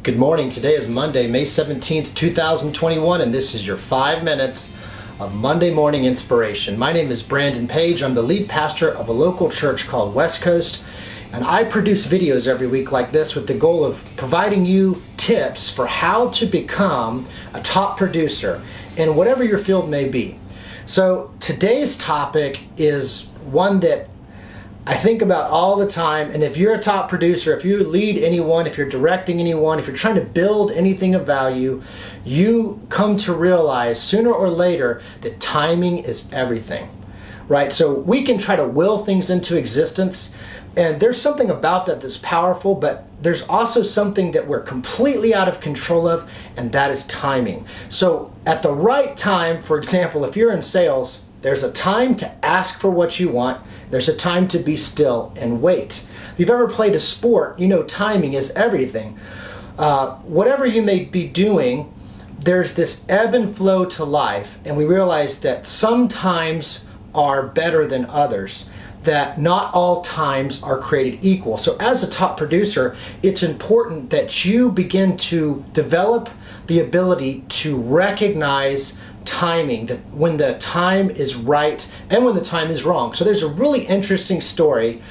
Good morning. Today is Monday, May 17th, 2021, and this is your 5 minutes of Monday morning inspiration. My name is Brandon Page. I'm the lead pastor of a local church called West Coast, and I produce videos every week like this with the goal of providing you tips for how to become a top producer in whatever your field may be. So today's topic is one that I think about all the time, and if you're a top producer, if you lead anyone, if you're directing anyone, if you're trying to build anything of value, you come to realize sooner or later that timing is everything, right? So we can try to will things into existence, and there's something about that that's powerful, but there's also something that we're completely out of control of, and that is timing. So at the right time, for example, if you're in sales, there's a time to ask for what you want. There's a time to be still and wait. If you've ever played a sport, you know timing is everything. Whatever you may be doing, there's this ebb and flow to life, and we realize that some times are better than others, that not all times are created equal. So as a top producer, it's important that you begin to develop the ability to recognize timing, that when the time is right and when the time is wrong. So there's a really interesting story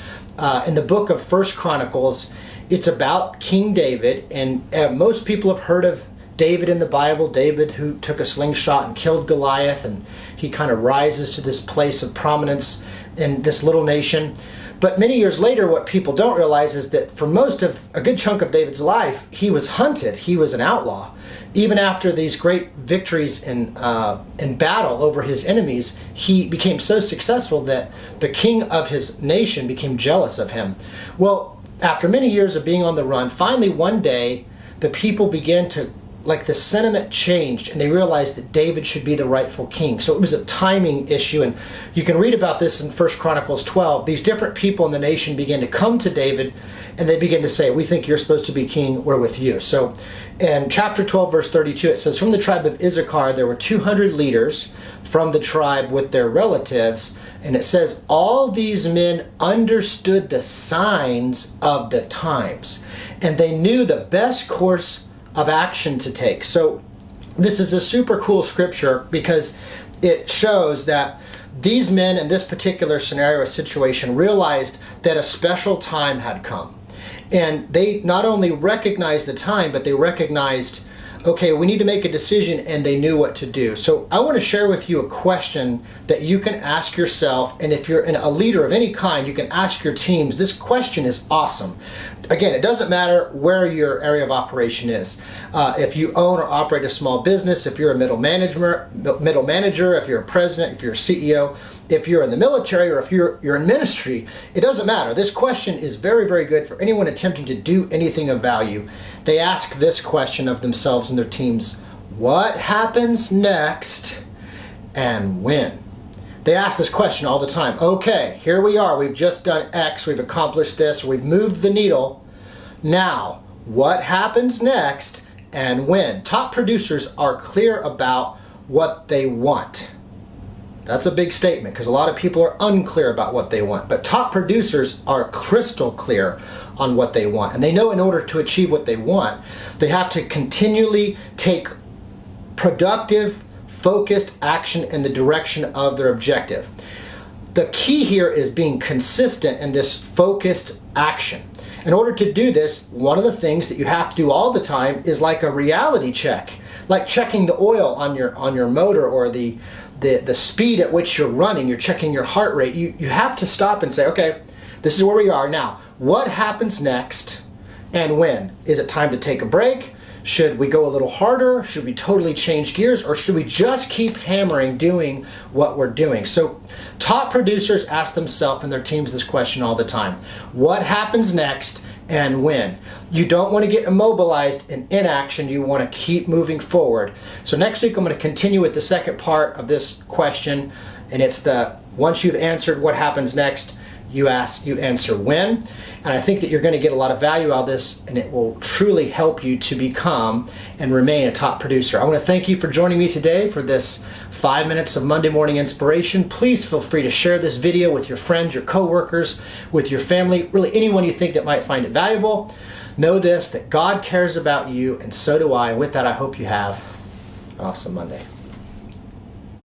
in the book of First Chronicles. It's about King David, and most people have heard of David in the Bible, David who took a slingshot and killed Goliath, and he kind of rises to this place of prominence in this little nation. But many years later, what people don't realize is that for most of a good chunk of David's life, he was hunted. He was an outlaw. Even after these great victories in battle over his enemies, he became so successful that the king of his nation became jealous of him. Well, after many years of being on the run, finally one day, the people began to, the sentiment changed, and they realized that David should be the rightful king. So it was a timing issue, and you can read about this in 1 Chronicles 12. These different people in the nation began to come to David, and they began to say, "We think you're supposed to be king, we're with you." So in chapter 12, verse 32, it says, "From the tribe of Issachar, there were 200 leaders from the tribe with their relatives." And it says, "All these men understood the signs of the times, and they knew the best course of action to take." So this is a super cool scripture because it shows that these men in this particular scenario or situation realized that a special time had come. And they not only recognized the time, but they recognized, okay, we need to make a decision, and they knew what to do. So I want to share with you a question that you can ask yourself, and if you're a leader of any kind, you can ask your teams. This question is awesome. Again, it doesn't matter where your area of operation is. If you own or operate a small business, if you're a middle manager, if you're a president, if you're a CEO, if you're in the military, or if you're in ministry, it doesn't matter. This question is very, very good for anyone attempting to do anything of value. They ask this question of themselves and their teams: what happens next and when? They ask this question all the time. Okay, here we are. We've just done X. We've accomplished this. We've moved the needle. Now, what happens next and when? Top producers are clear about what they want. That's a big statement because a lot of people are unclear about what they want. But top producers are crystal clear on what they want. And they know in order to achieve what they want, they have to continually take productive, focused action in the direction of their objective. The key here is being consistent in this focused action. In order to do this, one of the things that you have to do all the time is like a reality check, like checking the oil on your motor, or the speed at which you're running. You're checking your heart rate. You have to stop and say, okay, this is where we are now. What happens next and when? Is it time to take a break? Should we go a little harder? Should we totally change gears? Or should we just keep hammering doing what we're doing? So top producers ask themselves and their teams this question all the time. What happens next and when? You don't want to get immobilized in inaction. You want to keep moving forward. So next week I'm going to continue with the second part of this question, and it's once you've answered what happens next, you answer when. And I think that you're going to get a lot of value out of this, and it will truly help you to become and remain a top producer. I want to thank you for joining me today for this 5 minutes of Monday morning inspiration. Please feel free to share this video with your friends, your coworkers, with your family, really anyone you think that might find it valuable. Know this, that God cares about you, and so do I. And with that, I hope you have an awesome Monday.